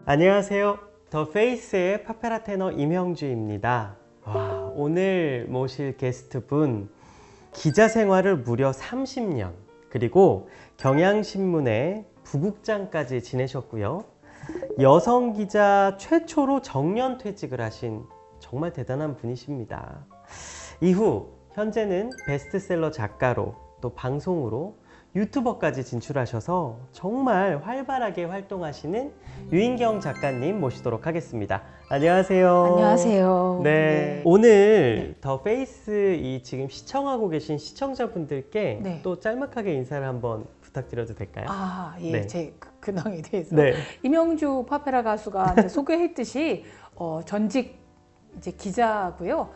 안녕하세요. 더 페이스의 파페라 테너 임형주입니다. 오늘 모실 게스트분, 기자 생활을 무려 30년, 그리고 경향신문의 부국장까지 지내셨고요. 여성 기자 최초로 정년퇴직을 하신 정말 대단한 분이십니다. 이후 현재는 베스트셀러 작가로, 또 방송으로, 유튜버까지 진출하셔서 정말 활발하게 활동하시는 유인경 작가님 모시도록 하겠습니다. 안녕하세요. 안녕하세요. 네. 오늘 더 페이스 이 지금 시청하고 계신 시청자분들께 또 짤막하게 인사를 한번 부탁드려도 될까요? 예, 제 근황에 대해서. 임형주 파페라 가수가 이제 소개했듯이 전직 이제 기자고요.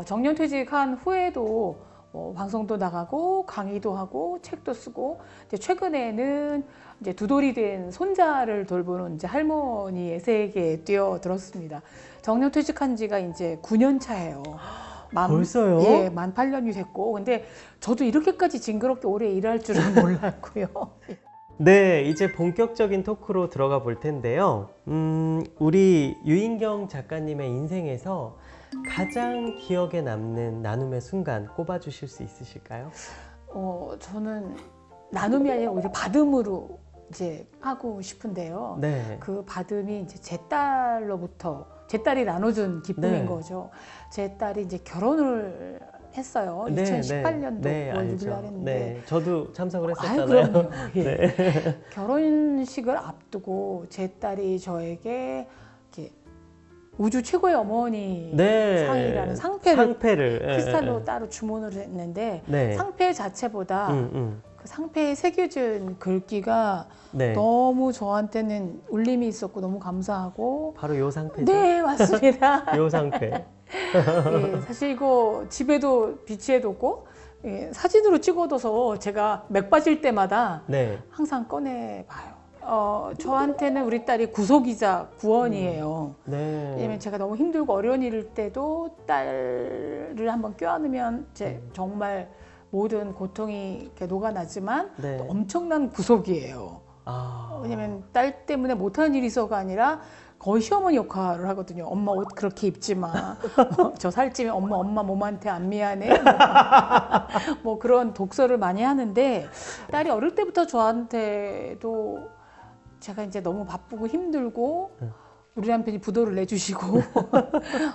정년퇴직한 후에도 방송도 나가고 강의도 하고 책도 쓰고, 이제 최근에는 이제 두 돌이 된 손자를 돌보는 이제 할머니의 세계에 뛰어들었습니다. 정년퇴직한 지가 이제 9년 차예요. 벌써요? 예, 만 8년이 됐고, 근데 저도 이렇게까지 징그럽게 오래 일할 줄은 몰랐고요. 네, 이제 본격적인 토크로 들어가 볼 텐데요. 우리 유인경 작가님의 인생에서 가장 기억에 남는 나눔의 순간 꼽아주실 수 있으실까요? 저는 나눔이 아니라 오히려 받음으로 이제 하고 싶은데요. 네. 그 받음이 이제 제 딸이 나눠준 기쁨인 거죠. 제 딸이 이제 결혼을 했어요. 2018년도 9월 6일 날 했는데. 네, 저도 참석을 했었잖아요. 그럼요. 예. 결혼식을 앞두고 제 딸이 저에게 이렇게 우주 최고의 어머니 상이라는 상패를 크리스탈로 따로 주문을 했는데, 상패 자체보다 그 상패에 새겨진 글귀가 너무 저한테는 울림이 있었고 너무 감사하고. 바로 요 상패죠? 네, 맞습니다. 요 상패. 예, 사실 이거 집에도 비치해뒀고, 예, 사진으로 찍어둬서 제가 맥 빠질 때마다 항상 꺼내봐요. 저한테는 우리 딸이 구속이자 구원이에요. 왜냐면 제가 너무 힘들고 어려운 일일 때도 딸을 한번 껴안으면 정말 모든 고통이 이렇게 녹아나지만 또 엄청난 구속이에요. 왜냐면 딸 때문에 못하는 일이 있어가 아니라 거의 시어머니 역할을 하거든요. 엄마 옷 그렇게 입지 마. 저 살찌면 엄마 몸한테 안 미안해. 뭐 그런 독서를 많이 하는데, 딸이 어릴 때부터 저한테도 제가 이제 너무 바쁘고 힘들고 우리 남편이 부도를 내주시고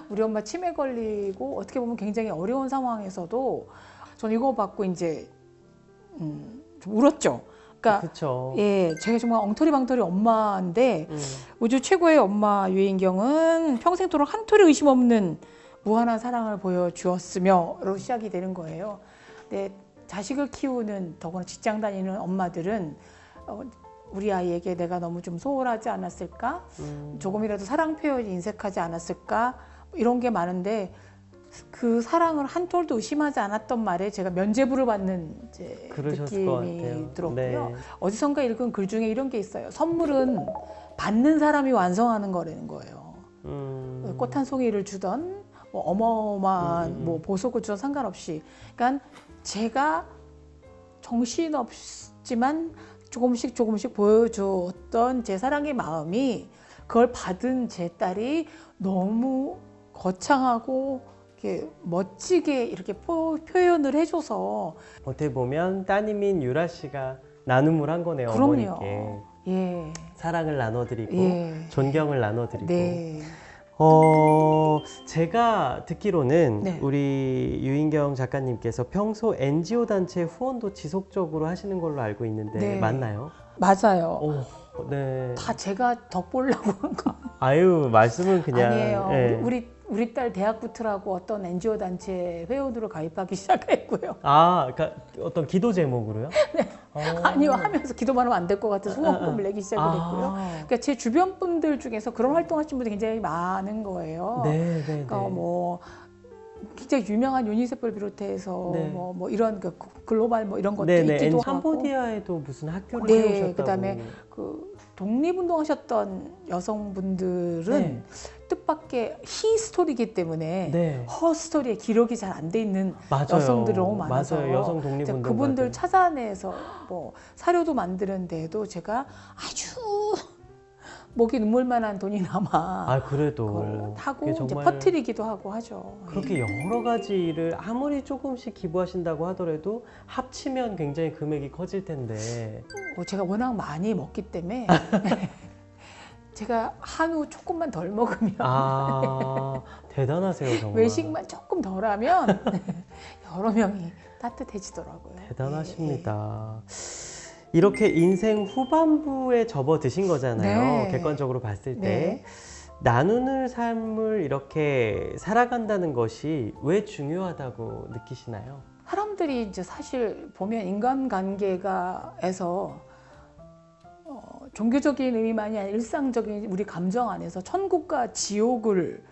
우리 엄마 치매 걸리고 어떻게 보면 굉장히 어려운 상황에서도 전 이거 받고 이제 좀 울었죠. 그러니까 예, 제가 정말 엉터리방터리 엄마인데 우주 최고의 엄마 유인경은 평생토록 한 톨의 의심 없는 무한한 사랑을 보여주었으며로 시작이 되는 거예요. 근데 자식을 키우는, 더구나 직장 다니는 엄마들은 우리 아이에게 내가 너무 좀 소홀하지 않았을까? 조금이라도 사랑 표현이 인색하지 않았을까? 이런 게 많은데, 그 사랑을 한 톨도 의심하지 않았던 말에 제가 면죄부를 받는 이제 느낌이 들었고요. 어디선가 읽은 글 중에 이런 게 있어요. 선물은 받는 사람이 완성하는 거라는 거예요. 꽃 한 송이를 주던 뭐 어마어마한 뭐 보석을 주던 상관없이, 그러니까 제가 정신없지만 조금씩 보여줬던 제 사랑의 마음이, 그걸 받은 제 딸이 너무 거창하고 이렇게 멋지게 이렇게 표현을 해줘서, 어떻게 보면 따님인 유라 씨가 나눔을 한 거네요. 그럼요. 어머니께. 예. 사랑을 나눠드리고 존경을 나눠드리고. 제가 듣기로는 우리 유인경 작가님께서 평소 NGO 단체 후원도 지속적으로 하시는 걸로 알고 있는데 맞나요? 맞아요. 네. 다 제가 덕 보려고 한 거. 아유, 말씀은 그냥. 아니에요. 우리 딸 대학 붙으라고 어떤 NGO 단체 회원으로 가입하기 시작했고요. 그러니까 어떤 기도 제목으로요? 아니요, 하면서 기도만 하면 안 될 것 같아서 후원금을 내기 시작했고요. 그러니까 제 주변 분들 중에서 그런 활동하시는 분들이 굉장히 많은 거예요. 그러니까 뭐 굉장히 유명한 유니세프를 비롯해서 뭐 이런 그 글로벌 뭐 이런 것도 있기도 하고. 캄보디아에도 무슨 학교를 세우셨다고. 그다음에 그 독립운동하셨던 여성분들은 뜻밖의 히스토리이기 때문에 허스토리의 기록이 잘 안 돼 있는 여성들이 너무 많아서 여성 독립운동 그분들 찾아내서 뭐 사료도 만드는 데에도 제가 아주 목이 눈물만한 돈이 남아. 그래도 그걸 하고 그게 이제 정말 퍼뜨리기도 하고 하죠. 그렇게 여러 가지 일을 아무리 조금씩 기부하신다고 하더라도 합치면 굉장히 금액이 커질 텐데. 제가 워낙 많이 먹기 때문에 제가 한우 조금만 덜 먹으면 대단하세요 정말. 외식만 조금 덜하면 여러 명이 따뜻해지더라고요. 대단하십니다. 이렇게 인생 후반부에 접어드신 거잖아요. 네. 객관적으로 봤을 때. 네. 나누는 삶을 이렇게 살아간다는 것이 왜 중요하다고 느끼시나요? 사람들이 이제 사실 보면 인간관계가에서 종교적인 의미만이 아니라 일상적인 우리 감정 안에서 천국과 지옥을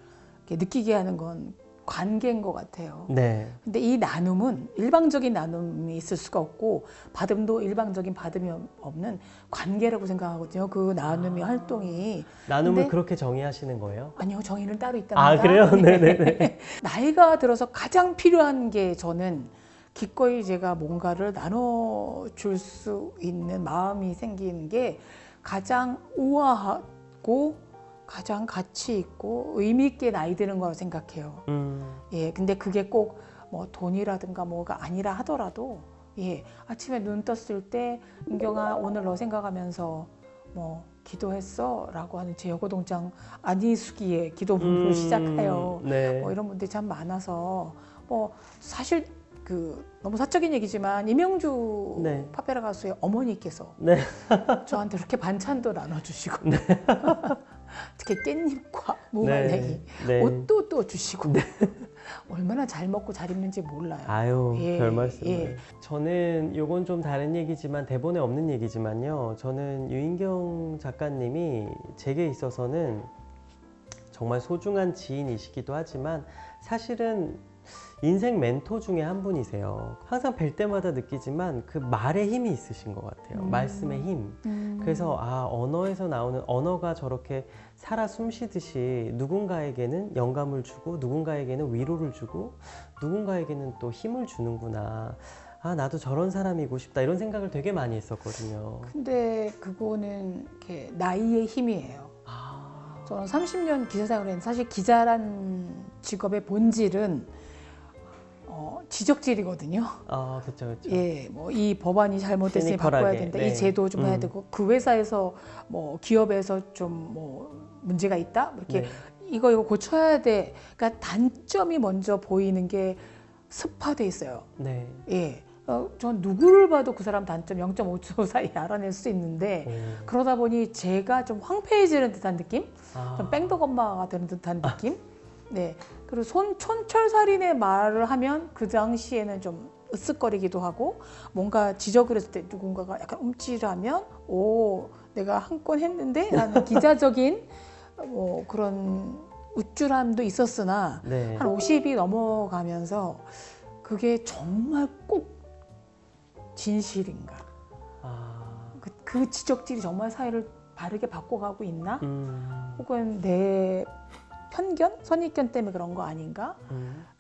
이렇게 느끼게 하는 건 관계인 것 같아요. 네. 근데 이 나눔은 일방적인 나눔이 있을 수가 없고 받음도 일방적인 받음이 없는 관계라고 생각하거든요. 그 나눔의 활동이. 나눔을 근데 그렇게 정의하시는 거예요? 아니요, 정의는 따로 있답니다. 그래요? 네네네. 나이가 들어서 가장 필요한 게 저는 기꺼이 제가 뭔가를 나눠줄 수 있는 마음이 생기는 게 가장 우아하고 가장 가치 있고 의미 있게 나이 드는 거라고 생각해요. 예, 근데 그게 꼭 뭐 돈이라든가 뭐가 아니라 하더라도 아침에 눈 떴을 때 은경아 오늘 너 생각하면서 뭐 기도했어? 라고 하는 제 여고동장 안희숙이의 기도문으로 시작해요. 네. 이런 분들이 참 많아서 사실 너무 사적인 얘기지만 이명주 네. 파페라 가수의 어머니께서 저한테 그렇게 반찬도 나눠주시고 특히 깻잎과 무말랭이 옷도 또 주시고 얼마나 잘 먹고 잘 입는지 몰라요. 별 말씀을. 저는 요건 좀 다른 얘기지만 대본에 없는 얘기지만요. 저는 유인경 작가님이 제게 있어서는 정말 소중한 지인이시기도 하지만 사실은 인생 멘토 중에 한 분이세요. 항상 뵐 때마다 느끼지만 그 말의 힘이 있으신 것 같아요. 말씀의 힘. 그래서 언어에서 나오는 언어가 저렇게 살아 숨쉬듯이 누군가에게는 영감을 주고 누군가에게는 위로를 주고 누군가에게는 또 힘을 주는구나. 나도 저런 사람이고 싶다 이런 생각을 되게 많이 했었거든요. 근데 그거는 이렇게 나이의 힘이에요. 저는 30년 기자 생활을 했는데 사실 기자란 직업의 본질은 지적질이거든요. 그렇죠. 이 법안이 잘못됐으니 바꿔야 된다. 이 제도 좀 해야 되고 그 회사에서 기업에서 좀 문제가 있다. 이렇게 이거 고쳐야 돼. 그러니까 단점이 먼저 보이는 게 습화돼 있어요. 전 누구를 봐도 그 사람 단점 0.5초 사이에 알아낼 수 있는데 그러다 보니 제가 좀 황폐해지는 듯한 느낌? 좀 뺑덕 엄마가 되는 듯한 느낌? 그리고 촌철살인의 말을 하면 그 당시에는 좀 으쓱거리기도 하고 뭔가 지적을 했을 때 누군가가 약간 움찔하면 내가 한 건 했는데 라는 기자적인 그런 우쭐함도 있었으나 한 50이 넘어가면서 그게 정말 꼭 진실인가? 그 지적질이 정말 사회를 바르게 바꿔가고 있나? 혹은 내 편견? 선입견 때문에 그런 거 아닌가?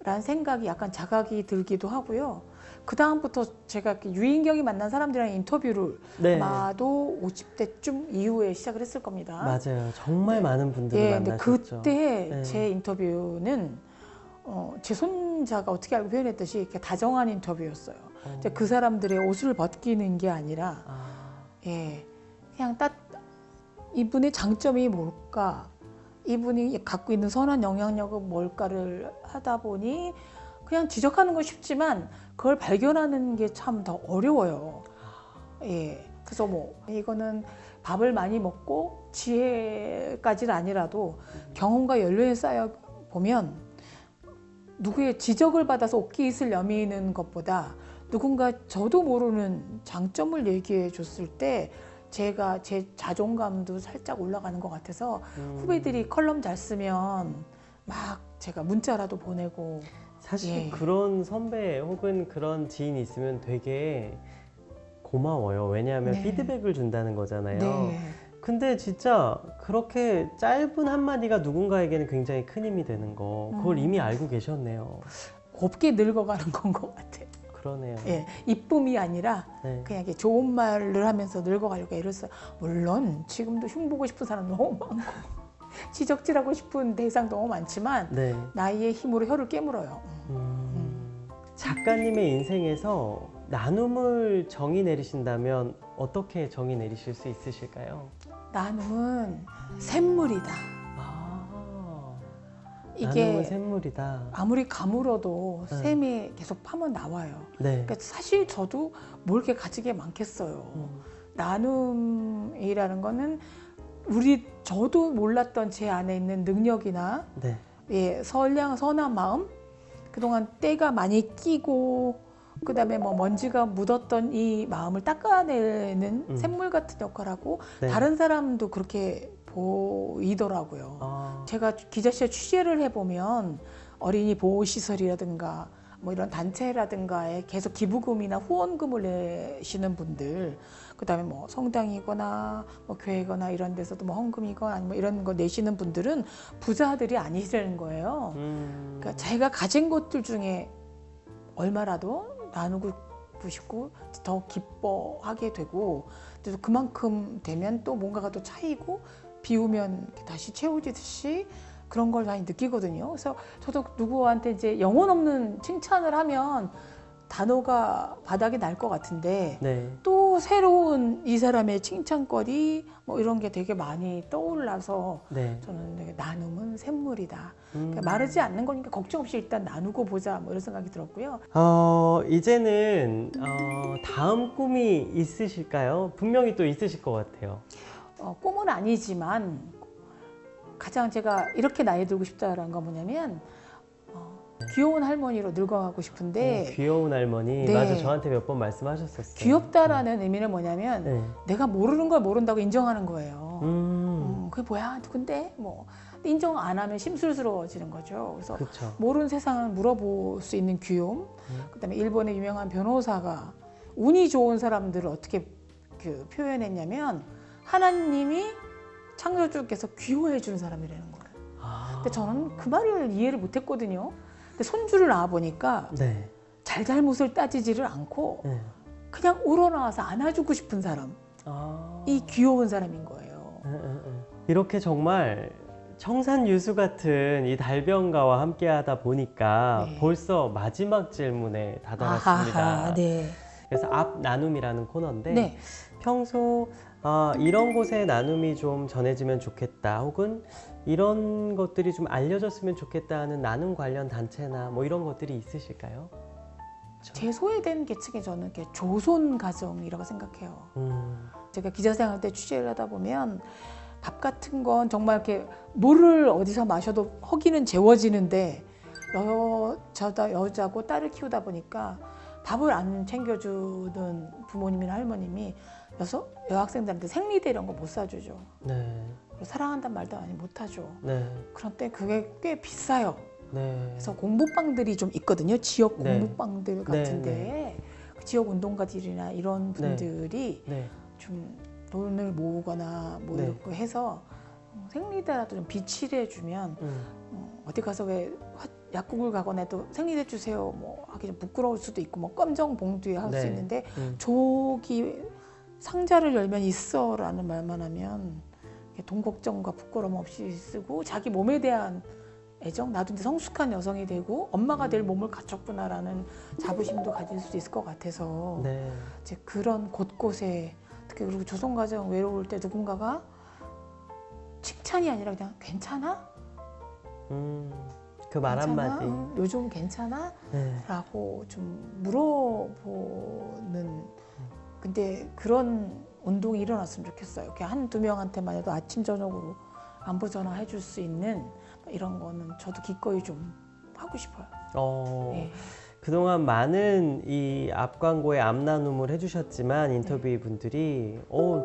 라는 생각이 약간 자각이 들기도 하고요. 그 다음부터 제가 유인경이 만난 사람들이랑 인터뷰를 아마도 50대쯤 이후에 시작을 했을 겁니다. 맞아요. 정말 많은 분들을 만나셨죠. 그때 제 인터뷰는 제 손자가 어떻게 알고 표현했듯이 이렇게 다정한 인터뷰였어요. 이제 그 사람들의 옷을 벗기는 게 아니라 그냥 이분의 장점이 뭘까? 이분이 갖고 있는 선한 영향력은 뭘까를 하다 보니 그냥 지적하는 건 쉽지만 그걸 발견하는 게 참 더 어려워요. 그래서 이거는 밥을 많이 먹고 지혜까지는 아니라도 경험과 연륜에 쌓여 보면 누구의 지적을 받아서 옷깃을 여미는 것보다 누군가 저도 모르는 장점을 얘기해 줬을 때 제가 제 자존감도 살짝 올라가는 것 같아서 후배들이 컬럼 잘 쓰면 막 제가 문자라도 보내고 사실 그런 선배 혹은 그런 지인이 있으면 되게 고마워요. 왜냐하면 피드백을 준다는 거잖아요. 근데 진짜 그렇게 짧은 한마디가 누군가에게는 굉장히 큰 힘이 되는 거 그걸 이미 알고 계셨네요. 곱게 늙어가는 건 것 같아요. 그러네요. 예, 이쁨이 아니라 네. 그냥 이렇게 좋은 말을 하면서 늙어가려고 애를 써요. 물론 지금도 흉보고 싶은 사람 너무 많고 지적질하고 싶은 대상 너무 많지만 네. 나이의 힘으로 혀를 깨물어요. 작가님의 인생에서 나눔을 정의 내리신다면 어떻게 정의 내리실 수 있으실까요? 나눔은 샘물이다. 나눔은 이게 샘물이다. 아무리 가물어도 네. 샘이 계속 파면 나와요. 네. 그러니까 사실 저도 뭘 이렇게 가지게 많겠어요. 나눔이라는 거는 저도 몰랐던 제 안에 있는 능력이나 네. 예, 선한 마음, 그동안 때가 많이 끼고 그다음에 뭐 먼지가 묻었던 이 마음을 닦아내는 샘물 같은 역할하고 네. 다른 사람도 그렇게 보이더라고요. 제가 기자실에 취재를 해보면 어린이 보호시설이라든가 뭐 이런 단체라든가에 계속 기부금이나 후원금을 내시는 분들, 그다음에 뭐 성당이거나 뭐 교회거나 이런 데서도 뭐 헌금이거나 아니면 이런 거 내시는 분들은 부자들이 아니시라는 거예요. 그러니까 자기가 가진 것들 중에 얼마라도 나누고 싶고 더 기뻐하게 되고, 또 그만큼 되면 또 뭔가가 또 차이고 비우면 다시 채워지듯이 그런 걸 많이 느끼거든요. 그래서 저도 누구한테 이제 영혼 없는 칭찬을 하면 단어가 바닥에 날 것 같은데 네. 또 새로운 이 사람의 칭찬거리 뭐 이런 게 되게 많이 떠올라서 네. 저는 되게 나눔은 샘물이다. 그러니까 마르지 않는 거니까 걱정 없이 일단 나누고 보자 뭐 이런 생각이 들었고요. 이제는 다음 꿈이 있으실까요? 분명히 또 있으실 것 같아요. 꿈은 아니지만 가장 제가 이렇게 나이 들고 싶다라는 건 뭐냐면 귀여운 할머니로 늙어가고 싶은데 귀여운 할머니. 네. 맞아, 저한테 몇 번 말씀하셨었어요. 귀엽다라는 의미는 뭐냐면 네. 내가 모르는 걸 모른다고 인정하는 거예요. 그게 뭐야? 누군데? 뭐 인정 안 하면 심술스러워지는 거죠. 그래서 그쵸. 모르는 세상을 물어볼 수 있는 귀여움. 그다음에 일본의 유명한 변호사가 운이 좋은 사람들을 어떻게 표현했냐면 하나님이 창조주께서 귀여워해 주는 사람이라는 거예요. 근데 저는 그 말을 이해를 못했거든요. 근데 손주를 낳아 보니까 네. 잘잘못을 따지지를 않고 네. 그냥 우러나와서 안아주고 싶은 사람, 이 귀여운 사람인 거예요. 이렇게 정말 청산유수 같은 이 달변가와 함께하다 보니까 네. 벌써 마지막 질문에 다다랐습니다. 아하, 네. 그래서 앞 나눔이라는 코너인데 네. 평소 이런 곳에 나눔이 좀 전해지면 좋겠다, 혹은 이런 것들이 좀 알려졌으면 좋겠다 하는 나눔 관련 단체나 뭐 이런 것들이 있으실까요? 제 소외된 계층이 저는 이렇게 조손 가정이라고 생각해요. 제가 기자 생활 때 취재를 하다 보면 밥 같은 건 정말 이렇게 물을 어디서 마셔도 허기는 재워지는데 여자고 딸을 키우다 보니까 밥을 안 챙겨주는 부모님이나 할머님이 여학생들한테 생리대 이런 거 못 사주죠. 네. 그리고 사랑한다는 말도 많이 못하죠. 네. 그런데 그게 꽤 비싸요. 네. 그래서 공부방들이 좀 있거든요. 지역 네. 공부방들 같은데 그 지역 운동가들이나 이런 분들이 네. 좀 돈을 모으거나 뭐 네. 이렇게 해서 생리대라도 좀 비치를 해주면 어디 가서 왜 약국을 가거나 해도 생리대 주세요 뭐 하기 좀 부끄러울 수도 있고 뭐 검정 봉투에 할 수 네. 있는데 저기 상자를 열면 있어라는 말만 하면 돈 걱정과 부끄러움 없이 쓰고 자기 몸에 대한 애정, 나도 이제 성숙한 여성이 되고 엄마가 될 몸을 갖췄구나라는 자부심도 가질 수 있을 것 같아서 네. 이제 그런 곳곳에 특히 그리고 조선가정 외로울 때 누군가가 칭찬이 아니라 그냥 괜찮아? 그 말 한마디. 요즘 괜찮아? 네. 라고 좀 물어보는, 근데 그런 운동이 일어났으면 좋겠어요. 이렇게 한두 명한테만 해도 아침 저녁으로 안부 전화해 줄 수 있는 이런 거는 저도 기꺼이 좀 하고 싶어요. 네. 그동안 많은 이 앞 광고에 앞 나눔을 해주셨지만 인터뷰 분들이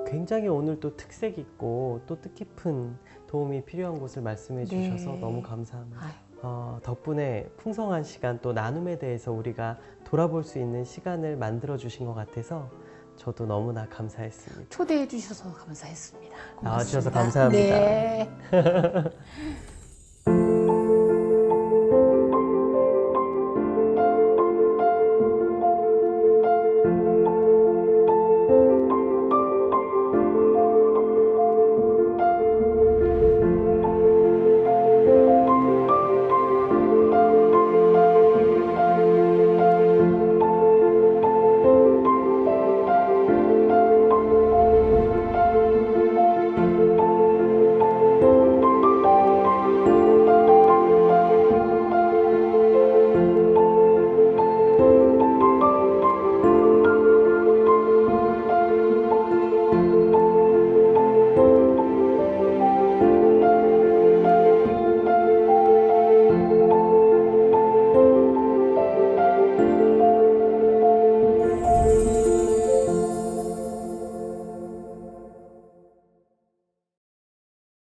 굉장히 오늘 또 특색 있고 또 뜻깊은 도움이 필요한 곳을 말씀해 주셔서 네. 너무 감사합니다. 덕분에 풍성한 시간, 또 나눔에 대해서 우리가 돌아볼 수 있는 시간을 만들어 주신 것 같아서 저도 너무나 감사했습니다. 초대해 주셔서 감사했습니다. 고맙습니다. 나와주셔서 감사합니다. 네.